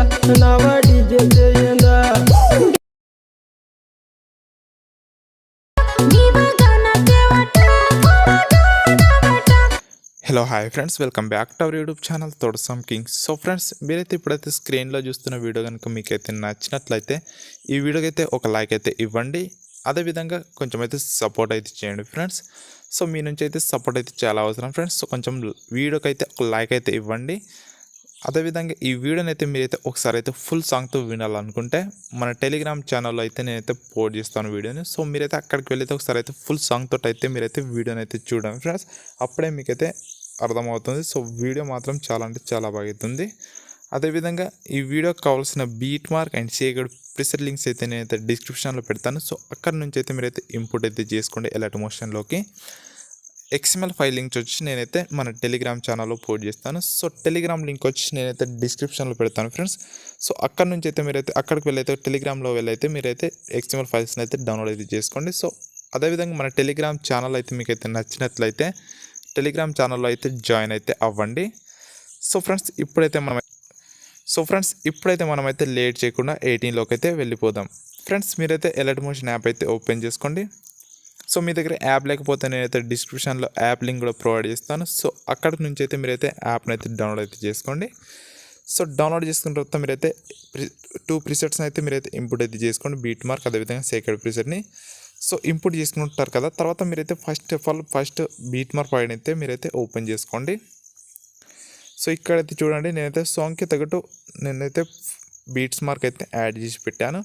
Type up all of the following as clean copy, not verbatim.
नवा डीजे చేయందా hello hi friends, welcome back to our YouTube channel తోడసం kings. So friends, మీరైతే ఇప్పుడైతే స్క్రీన్లో చూస్తున్న వీడియో కనుక మీకైతే నచ్చినట్లయితే ఈ వీడియోకి అయితే ఒక లైక్ అయితే ఇవ్వండి. అదేవిధంగా కొంచెం అయితే సపోర్ట్ అయితే చేయండి ఫ్రెండ్స్. సో మీ నుంచి అయితే సపోర్ట్ అయితే చాలా అవసరం ఫ్రెండ్స్. సో కొంచెం వీడియోకి అయితే ఒక లైక్ అయితే ఇవ్వండి. అదేవిధంగా ఈ వీడియోని అయితే మీరైతే ఒకసారి అయితే ఫుల్ సాంగ్తో వినాలనుకుంటే మన టెలిగ్రామ్ ఛానల్లో అయితే నేనైతే పోస్ట్ చేస్తాను వీడియోని. సో మీరైతే అక్కడికి వెళ్ళైతే ఒకసారి అయితే ఫుల్ సాంగ్తో అయితే మీరైతే వీడియోని అయితే చూడండి ఫ్రెండ్స్. అప్పుడే మీకైతే అర్థమవుతుంది. సో వీడియో మాత్రం చాలా అంటే చాలా బాగుంటుంది. అదేవిధంగా ఈ వీడియోకి కావాల్సిన బీట్ మార్క్ అండ్ సేగడ్ ప్రిసెట్ లింక్స్ అయితే నేనైతే డిస్క్రిప్షన్లో పెడతాను. సో అక్కడ నుంచి అయితే మీరైతే ఇంపోర్ట్ అయితే చేసుకోండి ఎలర్ట్ మోషన్లోకి. XML ఫైల్ లింక్ వచ్చి నేనైతే మన టెలిగ్రామ్ ఛానల్లో పోస్ట్ చేస్తాను. సో టెలిగ్రామ్ లింక్ వచ్చి నేనైతే డిస్క్రిప్షన్లో పెడతాను ఫ్రెండ్స్. సో అక్కడ నుంచి అయితే మీరైతే అక్కడికి వెళ్ళైతే టెలిగ్రామ్లో వెళ్ళైతే మీరైతే XML ఫైల్స్ని అయితే డౌన్లోడ్ అయితే చేసుకోండి. సో అదేవిధంగా మన టెలిగ్రామ్ ఛానల్ అయితే మీకైతే నచ్చినట్లయితే టెలిగ్రామ్ ఛానల్లో అయితే జాయిన్ అయితే అవ్వండి. సో ఫ్రెండ్స్ ఇప్పుడైతే మనమైతే లేట్ చేయకుండా 18లోకి అయితే వెళ్ళిపోదాం ఫ్రెండ్స్. మీరైతే ఎలర్ట్ మోషన్ యాప్ అయితే ఓపెన్ చేసుకోండి. సో మీ దగ్గర యాప్ లేకపోతే నేనైతే డిస్క్రిప్షన్లో యాప్ లింక్ కూడా ప్రొవైడ్ చేస్తాను. సో అక్కడి నుంచి అయితే మీరైతే యాప్ని అయితే డౌన్లోడ్ అయితే చేసుకోండి. సో డౌన్లోడ్ చేసుకున్న తర్వాత మీరైతే 2 ప్రిసెట్స్ని అయితే మీరైతే ఇంపోర్ట్ అయితే చేసుకోండి, బీట్ మార్క్ అదేవిధంగా సేక్రెడ్ ప్రిసెట్ని. సో ఇంపోర్ట్ చేసుకుంటారు కదా, తర్వాత మీరైతే ఫస్ట్ బీట్ మార్క్ ఫైల్ అయితే మీరైతే ఓపెన్ చేసుకోండి. సో ఇక్కడైతే చూడండి, నేనైతే సాంగ్కి తగ్గట్టు నేనైతే బీట్స్ మార్క్ అయితే యాడ్ చేసి పెట్టాను.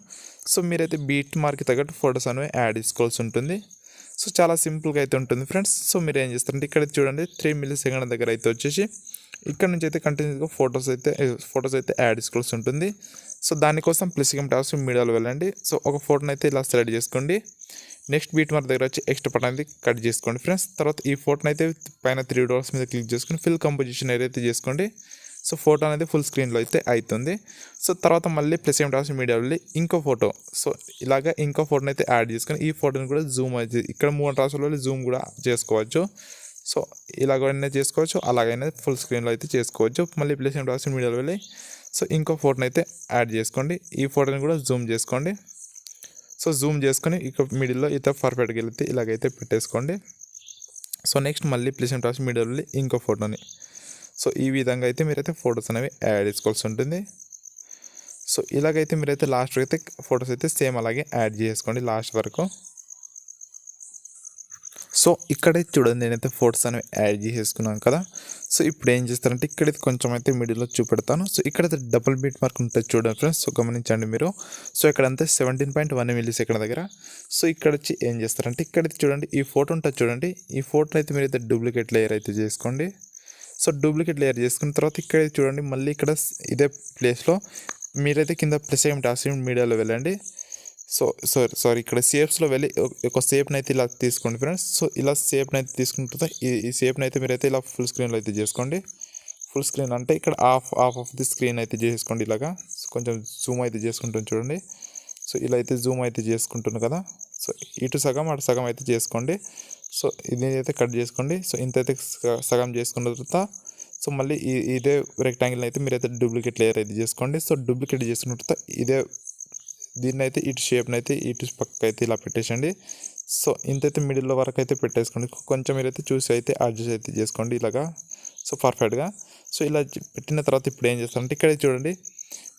సో మీరైతే బీట్ మార్క్కి తగ్గట్టు ఫొటోస్ అనేవి యాడ్ చేసుకోవాల్సి ఉంటుంది. సో చాలా సింపుల్గా అయితే ఉంటుంది ఫ్రెండ్స్. సో మీరు ఏం చేస్తారంటే ఇక్కడ చూడండి 3 మిల్లీ-సెకండ్ దగ్గర అయితే వచ్చేసి ఇక్కడ నుంచి అయితే కంటిన్యూస్గా ఫొటోస్ అయితే యాడ్ చేసుకోవాల్సి ఉంటుంది. సో దానికోసం +సింబల్ టాప్స్ మీడియాలో వెళ్ళండి. సో ఒక ఫోటోని అయితే ఇలా సెలెక్ట్ చేసుకోండి. నెక్స్ట్ బీట్ మార్క్ దగ్గర వచ్చి ఎక్స్ట్రా బటన్ అయితే కట్ చేసుకోండి ఫ్రెండ్స్. తర్వాత ఈ ఫోటోని అయితే పైన 3 డాట్స్ మీద క్లిక్ చేసుకొని ఫిల్ కంపోజిషన్ ఏదైతే చేసుకోండి. సో ఫోటో అనేది ఫుల్ స్క్రీన్లో అయితే అవుతుంది. సో తర్వాత మళ్ళీ +సింబల్ టాప్స్ మీడియా వెళ్ళి ఇంకో ఫోటో, సో ఇలాగ ఇంకో ఫోటోని అయితే యాడ్ చేసుకొని ఈ ఫోటోని కూడా జూమ్ అయితే ఇక్కడ 3 టాప్స్లో వెళ్ళి జూమ్ కూడా చేసుకోవచ్చు. సో ఇలాగైనా చేసుకోవచ్చు, అలాగైనా ఫుల్ స్క్రీన్లో అయితే చేసుకోవచ్చు. మళ్ళీ +సింబల్ టాప్స్ మీడియాలో వెళ్ళి సో ఇంకో ఫోటోని అయితే యాడ్ చేసుకోండి. ఈ ఫోటోని కూడా జూమ్ చేసుకోండి. సో జూమ్ చేసుకొని ఇక మిడిల్లో అయితే పర్ఫెక్ట్గా వెళ్తే ఇలాగైతే పెట్టేసుకోండి. సో నెక్స్ట్ మళ్ళీ +సింబల్ టాప్స్ మీడియాలో వెళ్ళి ఇంకో ఫోటోని, సో ఈ విధంగా అయితే మీరైతే ఫొటోస్ అనేవి యాడ్ చేసుకోవాల్సి ఉంటుంది. సో ఇలాగైతే మీరైతే లాస్ట్ అయితే ఫొటోస్ అయితే సేమ్ అలాగే యాడ్ చేసుకోండి లాస్ట్ వరకు. సో ఇక్కడైతే చూడండి, నేనైతే ఫొటోస్ అనేవి యాడ్ చేసేసుకున్నాను కదా. సో ఇప్పుడు ఏం చేస్తారంటే ఇక్కడైతే కొంచెం అయితే మిడిల్లో చూపెడతాను. సో ఇక్కడైతే డబుల్ బీట్ మార్క్ ఉంటుంది చూడండి ఫ్రెండ్స్. సో గమనించండి మీరు. సో ఇక్కడంతా 17.1 మిల్లీ-సెకండ్ దగ్గర. సో ఇక్కడ వచ్చి ఏం చేస్తారంటే ఇక్కడైతే చూడండి ఈ ఫోటో ఉంటుంది చూడండి. ఈ ఫోటోని అయితే మీరైతే డూప్లికేట్ లేయర్ అయితే చేసుకోండి. సో డూప్లికేట్ లేయర్ చేసుకున్న తర్వాత ఇక్కడ చూడండి మళ్ళీ ఇక్కడ ఇదే ప్లేస్లో మీరైతే కింద +సింబల్ టాప్స్ మీడియాలో వెళ్ళండి. సారీ ఇక్కడ షేప్స్లో వెళ్ళి ఒక షేప్ని అయితే ఇలా తీసుకోండి ఫ్రెండ్స్. సో ఇలా షేప్ని అయితే తీసుకున్న తర్వాత ఈ షేప్ని అయితే మీరైతే ఇలా ఫుల్ స్క్రీన్లో అయితే చేసుకోండి. ఫుల్ స్క్రీన్ అంటే ఇక్కడ హాఫ్ ఆఫ్ ది స్క్రీన్ అయితే చేసుకోండి ఇలాగా. కొంచెం జూమ్ అయితే చేసుకుంటుంది చూడండి. సో ఇలా అయితే జూమ్ అయితే చేసుకుంటున్నాను కదా. సో ఇటు సగం అటు సగం అయితే చేసుకోండి. సో ఇది అయితే కట్ చేసుకోండి. సో ఇంత అయితే సగం చేసుకున్న తర్వాత సో మళ్ళీ ఇదే రెక్టాంగిల్ అయితే మీరైతే డూప్లికేట్ లేయర్ అయితే చేసుకోండి. సో డూప్లికేట్ చేసుకున్న తర్వాత దీన్ని అయితే ఇటు షేప్ని అయితే ఇటు పక్క అయితే ఇలా పెట్టేసండి. సో ఇంతైతే మిడిల్లో వరకు అయితే పెట్టేసుకోండి. కొంచెం మీరైతే చూసి అయితే అడ్జస్ట్ అయితే చేసుకోండి ఇలాగా. సో పర్ఫెక్ట్గా. సో ఇలా పెట్టిన తర్వాత ఇప్పుడు ఏం చేస్తారంటే ఇక్కడ చూడండి,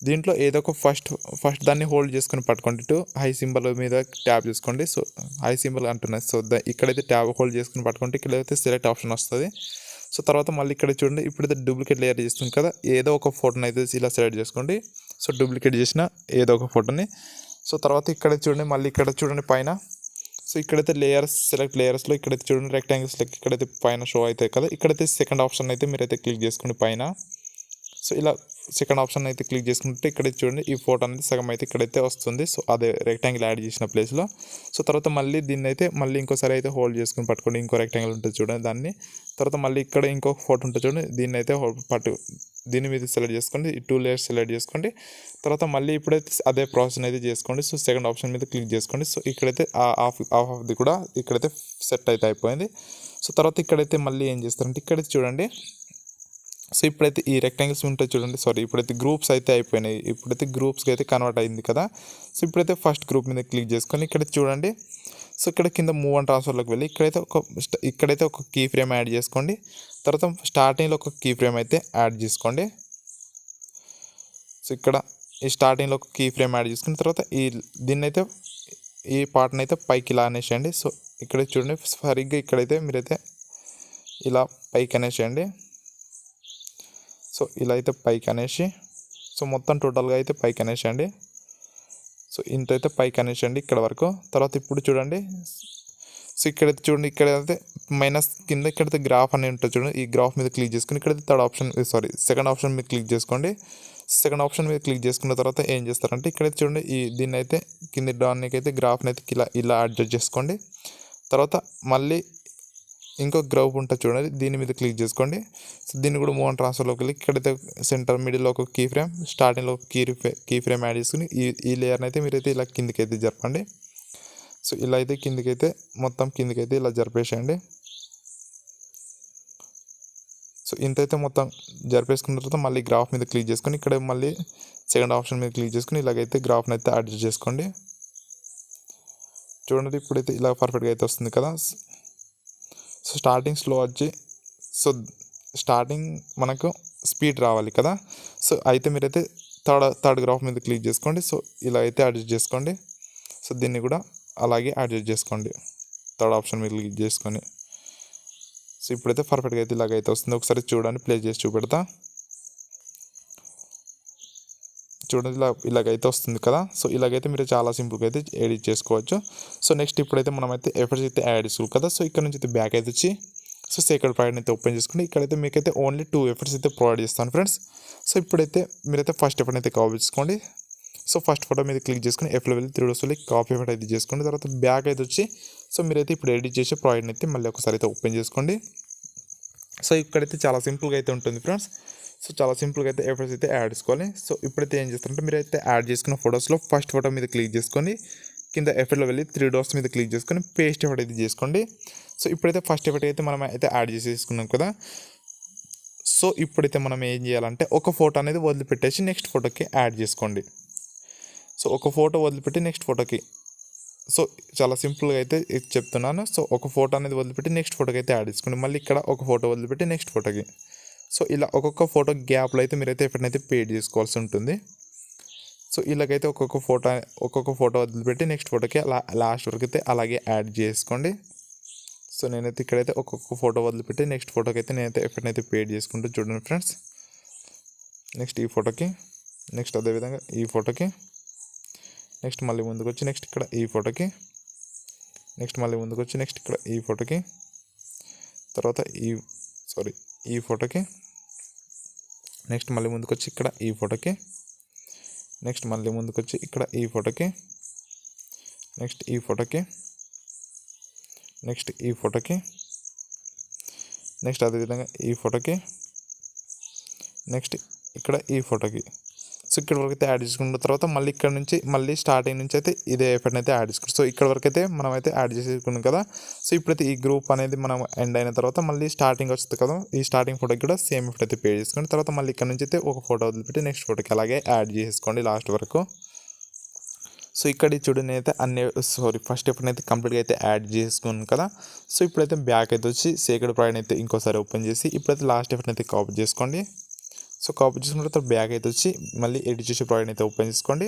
దీంట్లో ఏదో ఒక ఫస్ట్ దాన్ని హోల్డ్ చేసుకొని పట్టుకోండి. ఇటు హై సింబల్ మీద ట్యాప్ చేసుకోండి. సో హై సింబల్ అంటున్నాయి. సో ఇక్కడైతే ట్యాప్ హోల్డ్ చేసుకొని పట్టుకుంటే ఇక్కడైతే సెలెక్ట్ ఆప్షన్ వస్తుంది. సో తర్వాత మళ్ళీ ఇక్కడ చూడండి, ఇప్పుడైతే డూప్లికేట్ లేయర్ చేస్తుంది కదా, ఏదో ఒక ఫోటోని అయితే ఇలా సెలెక్ట్ చేసుకోండి. సో డూప్లికేట్ చేసిన ఏదో ఒక ఫోటోని. సో తర్వాత ఇక్కడ చూడండి, మళ్ళీ ఇక్కడ చూడండి పైన. సో ఇక్కడైతే సెలెక్ట్ లేయర్స్లో ఇక్కడైతే చూడండి రెక్టాంగిల్స్లో ఇక్కడైతే పైన షో అవుతాయి కదా. ఇక్కడైతే సెకండ్ ఆప్షన్ అయితే మీరైతే క్లిక్ చేసుకోండి పైన. సో ఇలా సెకండ్ ఆప్షన్ అయితే క్లిక్ చేసుకుంటే ఇక్కడ చూడండి ఈ ఫోటో అనేది సగం అయితే ఇక్కడైతే వస్తుంది. సో అదే రెక్టాంగిల్ యాడ్ చేసిన ప్లేస్లో. సో తర్వాత మళ్ళీ దీన్ని అయితే మళ్ళీ ఇంకోసారి అయితే హోల్డ్ చేసుకుని పట్టుకోండి. ఇంకో రెక్టాంగిల్ ఉంటుంది చూడండి దాన్ని. తర్వాత మళ్ళీ ఇక్కడ ఇంకో ఫోటో ఉంటుంది చూడండి, దీన్ని అయితే దీని మీద సెలెక్ట్ చేసుకోండి. ఈ 2 లేయర్స్ సెలెక్ట్ చేసుకోండి. తర్వాత మళ్ళీ ఇప్పుడైతే అదే ప్రాసెస్ అయితే చేసుకోండి. సో సెకండ్ ఆప్షన్ మీద క్లిక్ చేసుకోండి. సో ఇక్కడైతే హాఫ్ ఆఫ్ది కూడా ఇక్కడైతే సెట్ అయితే అయిపోయింది. సో తర్వాత ఇక్కడైతే మళ్ళీ ఏం చేస్తారంటే ఇక్కడైతే చూడండి సో ఇప్పుడైతే ఈ రెక్టాంగిల్స్ ఉంటాయి చూడండి, సారీ ఇప్పుడైతే గ్రూప్స్ అయితే అయిపోయినాయి, ఇప్పుడైతే గ్రూప్స్కి అయితే కన్వర్ట్ అయింది కదా. సో ఇప్పుడైతే ఫస్ట్ గ్రూప్ మీద క్లిక్ చేసుకొని ఇక్కడ చూడండి. సో ఇక్కడ కింద మూవ్ అండ్ ట్రాన్స్ఫర్లోకి వెళ్ళి ఇక్కడైతే ఒక కీ ఫ్రేమ్ యాడ్ చేసుకోండి. తర్వాత స్టార్టింగ్లో ఒక కీ ఫ్రేమ్ అయితే యాడ్ చేసుకోండి. సో ఇక్కడ ఈ స్టార్టింగ్లో ఒక కీ ఫ్రేమ్ యాడ్ చేసుకున్న తర్వాత దీన్నైతే ఈ పార్ట్ని అయితే పైకి ఇలా అనేసేయండి. సో ఇక్కడ చూడండి సరిగ్గా ఇక్కడైతే మీరైతే ఇలా పైకి అనేసేయండి. సో ఇలా అయితే పైకి అనేసి సో మొత్తం టోటల్గా అయితే పైకి అనేసేయండి. సో ఇంత అయితే పైకి అనేసేయండి ఇక్కడ వరకు. తర్వాత ఇప్పుడు చూడండి, సో ఇక్కడైతే చూడండి, ఇక్కడైతే మైనస్ కింద ఇక్కడైతే గ్రాఫ్ అనేది ఉంటుంది చూడండి. ఈ గ్రాఫ్ మీద క్లిక్ చేసుకుని ఇక్కడైతే సెకండ్ ఆప్షన్ మీద క్లిక్ చేసుకోండి. సెకండ్ ఆప్షన్ మీద క్లిక్ చేసుకున్న తర్వాత ఏం చేస్తారంటే ఇక్కడైతే చూడండి, దీన్ని అయితే కింద డాన్కి అయితే గ్రాఫ్ని అయితే ఇలా అడ్జస్ట్ చేసుకోండి. తర్వాత మళ్ళీ ఇంకో గ్రాఫ్ ఉంటుంది చూడండి, దీని మీద క్లిక్ చేసుకోండి. సో దీన్ని కూడా మూవ్ అండ్ ట్రాన్స్ఫర్లోకి వెళ్ళి ఇక్కడైతే సెంటర్ మిడిల్లో ఒక కీ ఫ్రేమ్, స్టార్టింగ్లో ఒక కీ ఫ్రేమ్ యాడ్ చేసుకుని ఈ లేయర్ని అయితే మీరైతే ఇలా కిందికి అయితే జరపండి. సో ఇలా అయితే కిందికైతే మొత్తం కిందికైతే ఇలా జరిపేసేయండి. సో ఇంతైతే మొత్తం జరిపేసుకున్న తర్వాత మళ్ళీ గ్రాఫ్ మీద క్లిక్ చేసుకొని ఇక్కడ మళ్ళీ సెకండ్ ఆప్షన్ మీద క్లిక్ చేసుకుని ఇలాగైతే గ్రాఫ్ని అయితే అడ్జస్ట్ చేసుకోండి. చూడండి ఇప్పుడైతే ఇలా పర్ఫెక్ట్గా అయితే వస్తుంది కదా. సో స్టార్టింగ్ స్లో వచ్చి సో స్టార్టింగ్ మనకు స్పీడ్ రావాలి కదా. సో అయితే మీరైతే థర్డ్ గ్రాఫ్ మీద క్లిక్ చేసుకోండి. సో ఇలా అయితే అడ్జస్ట్ చేసుకోండి. సో దీన్ని కూడా అలాగే అడ్జస్ట్ చేసుకోండి థర్డ్ ఆప్షన్ మీద క్లిక్ చేసుకొని. సో ఇప్పుడైతే పర్ఫెక్ట్గా అయితే ఇలాగైతే వస్తుంది. ఒకసారి చూడండి, ప్లే చేసి చూపెడతా. చూడండి ఇలాగైతే వస్తుంది కదా. సో ఇలాగైతే మీరు చాలా సింపుల్గా అయితే ఎడిట్ చేసుకోవచ్చు. సో నెక్స్ట్ ఇప్పుడైతే మనమైతే ఎఫర్ట్స్ అయితే యాడ్ చేసుకోవాలి కదా. సో ఇక్కడ నుంచి అయితే బ్యాక్ అయితే వచ్చి సో సేక్రెడ్ ప్రాజెక్ట్ అయితే ఓపెన్ చేసుకుని ఇక్కడైతే మీకైతే ఓన్లీ 2 ఎఫర్ట్స్ అయితే ప్రొవైడ్ చేస్తాను ఫ్రెండ్స్. సో ఇప్పుడైతే మీరైతే ఫస్ట్ ఎఫర్ట్ అయితే కాపీ చేసుకోండి. సో ఫస్ట్ ఫోటో మీద క్లిక్ చేసుకుని F లో వెళ్ళి 3 డోస్ వెళ్ళి కాపీ ఎఫర్ట్ అయితే చేసుకోండి. తర్వాత బ్యాక్ అయితే వచ్చి సో మీరైతే ఇప్పుడు ఎడిట్ చేసే ప్రాజెక్ట్ని అయితే మళ్ళీ ఒకసారి అయితే ఓపెన్ చేసుకోండి. సో ఇక్కడైతే చాలా సింపుల్గా అయితే ఉంటుంది ఫ్రెండ్స్. సో చాలా సింపుల్గా అయితే ఎఫర్ట్స్ అయితే యాడ్ చేసుకోవాలి. సో ఇప్పుడైతే ఏం చేస్తారంటే మీరైతే యాడ్ చేసుకున్న ఫొటోస్లో ఫస్ట్ ఫోటో మీద క్లిక్ చేసుకొని కింద ఎఫర్ట్లో వెళ్ళి 3 డాట్స్ మీద క్లిక్ చేసుకొని పేస్ట్ ఎఫర్ట్ అయితే చేసుకోండి. సో ఇప్పుడైతే ఫస్ట్ ఎఫర్ట్ అయితే మనం అయితే యాడ్ చేసేసుకున్నాం కదా. సో ఇప్పుడైతే మనం ఏం చేయాలంటే ఒక ఫోటో అనేది వదిలిపెట్టేసి నెక్స్ట్ ఫోటోకి యాడ్ చేసుకోండి. సో ఒక ఫోటో వదిలిపెట్టి నెక్స్ట్ ఫోటోకి, సో చాలా సింపుల్గా అయితే చెప్తున్నాను. సో ఒక ఫోటో అనేది వదిలిపెట్టి నెక్స్ట్ ఫోటోకి అయితే యాడ్ చేసుకోండి. మళ్ళీ ఇక్కడ ఒక ఫోటో వదిలిపెట్టి నెక్స్ట్ ఫోటోకి. సో ఇలా ఒక్కొక్క ఫోటో గ్యాప్లో అయితే మీరైతే ఎఫర్ట్నైతే పేడ్ చేసుకోవాల్సి ఉంటుంది. సో ఇలాగైతే ఒక్కొక్క ఫోటో వదిలిపెట్టి నెక్స్ట్ ఫోటోకి లాస్ట్ వరకు అయితే అలాగే యాడ్ చేసుకోండి. సో నేనైతే ఇక్కడైతే ఒక్కొక్క ఫోటో వదిలిపెట్టి నెక్స్ట్ ఫోటోకి అయితే నేనైతే ఎఫర్ట్నైతే పేడ్ చేసుకుంటూ చూడండి ఫ్రెండ్స్. నెక్స్ట్ ఈ ఫోటోకి, నెక్స్ట్ అదేవిధంగా ఈ ఫోటోకి, నెక్స్ట్ మళ్ళీ ముందుకు వచ్చి నెక్స్ట్ ఇక్కడ ఈ ఫోటోకి, నెక్స్ట్ మళ్ళీ ముందుకు వచ్చి నెక్స్ట్ ఇక్కడ ఈ ఫోటోకి, తర్వాత ఈ ఫోటోకి, నెక్స్ట్ మళ్ళీ ముందుకు వచ్చి ఇక్కడ ఈ ఫోటోకి, నెక్స్ట్ మళ్ళీ ముందుకు వచ్చి ఇక్కడ ఈ ఫోటోకి, నెక్స్ట్ ఈ ఫోటోకి, నెక్స్ట్ ఈ ఫోటోకి, నెక్స్ట్ అదేవిధంగా ఈ ఫోటోకి, నెక్స్ట్ ఇక్కడ ఈ ఫోటోకి. సో ఇక్కడ వరకు అయితే యాడ్ చేసుకున్న తర్వాత మళ్ళీ ఇక్కడ నుంచి మళ్ళీ స్టార్టింగ్ నుంచి అయితే ఇదే ఎఫర్ట్ని అయితే యాడ్ చేసుకుంటాం. సో ఇక్కడ వరకు అయితే మనం అయితే యాడ్ చేసుకున్నాం కదా. సో ఇప్పుడైతే ఈ గ్రూప్ అనేది మనం ఎండ్ అయిన తర్వాత మళ్ళీ స్టార్టింగ్ వస్తుంది కదా, ఈ స్టార్టింగ్ ఫోటోకి కూడా సేమ్ ఎఫర్ట్ అయితే పే చేసుకోండి. తర్వాత మళ్ళీ ఇక్కడ నుంచి అయితే ఒక ఫోటో వదిలిపెట్టి నెక్స్ట్ ఫోటోకి అలాగే యాడ్ చేసుకోండి లాస్ట్ వరకు. సో ఇక్కడ చూడండి అయితే ఫస్ట్ ఎఫర్ట్ని అయితే కంప్లీట్గా అయితే యాడ్ చేసుకున్నాను కదా. సో ఇప్పుడైతే బ్యాక్ అయితే వచ్చి సేక్రెడ్ ప్రాజెక్ట్ అయితే ఇంకోసారి ఓపెన్ చేసి ఇప్పుడైతే లాస్ట్ ఎఫర్ట్ని అయితే కాపీ చేసుకోండి. సో కాపీ చేసుకున్న తర్వాత బ్యాక్ అయితే వచ్చి మళ్ళీ ఎడిట్ చేసే ప్రాజెక్ట్ అయితే ఓపెన్ చేసుకోండి.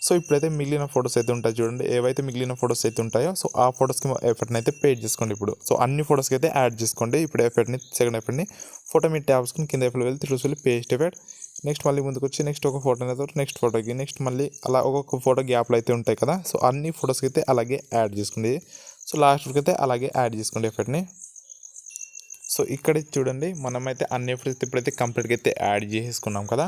సో ఇప్పుడైతే మిగిలిన ఫొటోస్ అయితే ఉంటాయి చూడండి, ఏవైతే మిగిలిన ఫొటోస్ అయితే ఉంటాయో సో ఆ ఫొటోస్కి ఎఫర్ట్ని అయితే పేడ్ చేసుకోండి. ఇప్పుడు సో అన్ని ఫొటోస్కి అయితే యాడ్ చేసుకోండి. ఇప్పుడు సెకండ్ ఎఫర్ట్ని ఫోటో మీద ట్యాబ్స్కి కింద ఎఫర్ట్ వెళ్ళి 3 వెళ్ళి పేస్ట్ ఎఫర్ట్, నెక్స్ట్ మళ్ళీ ముందుకు వచ్చి నెక్స్ట్ ఒక ఫోటో అనేది నెక్స్ట్ ఫోటోకి, నెక్స్ట్ మళ్ళీ అలా ఒక్కొక్క ఫోటో గ్యాప్లు అయితే ఉంటాయి కదా. సో అన్ని ఫొటోస్కి అయితే అలాగే యాడ్ చేసుకోండి. సో లాస్ట్ వరకు అయితే అలాగే యాడ్ చేసుకోండి ఎఫర్ట్ని. సో ఇక్కడ చూడండి మనమైతే అన్ని ఎఫర్ట్స్ ఇప్పుడైతే కంప్లీట్గా అయితే యాడ్ చేసుకున్నాం కదా.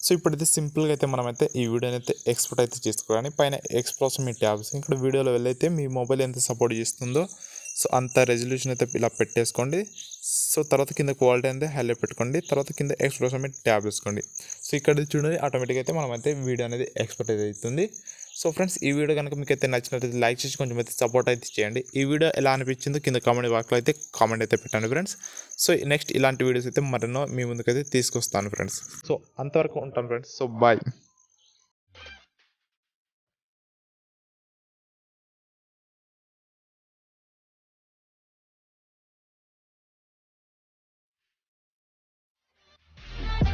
సో ఇప్పుడైతే సింపుల్గా అయితే మనమైతే ఈ వీడియోని అయితే ఎక్స్పోర్ట్ అయితే చేసుకోవాలి. పైన ఎక్స్పోర్ట్ మీ ట్యాబ్స్ ఇక్కడ వీడియోలో వెళ్ళైతే మీ మొబైల్ ఎంత సపోర్ట్ చేస్తుందో సో అంత రెజల్యూషన్ అయితే ఇలా పెట్టేసుకోండి. సో తర్వాత కింద క్వాలిటీ అయితే హైలైట్ పెట్టుకోండి. తర్వాత కింద ఎక్స్పోర్ట్ మీ ట్యాబ్ వేసుకోండి. సో ఇక్కడ చూడండి ఆటోమేటిక్గా అయితే మనమైతే వీడియో అనేది ఎక్స్పోర్ట్ అయితే అవుతుంది. సో ఫ్రెండ్స్ ఈ వీడియో కనుక మీకు అయితే నచ్చినట్లయితే లైక్ చేసి కొంచెం అయితే సపోర్ట్ అయితే చేయండి. ఈ వీడియో ఎలా అనిపించిందో కింద కామెంట్ బాక్స్లో అయితే కామెంట్ అయితే పెట్టండి ఫ్రెండ్స్. సో నెక్స్ట్ ఇలాంటి వీడియోస్ అయితే మరెన్నో మీ ముందుకైతే తీసుకొస్తాను ఫ్రెండ్స్. సో అంతవరకు ఉంటాను ఫ్రెండ్స్. So bye.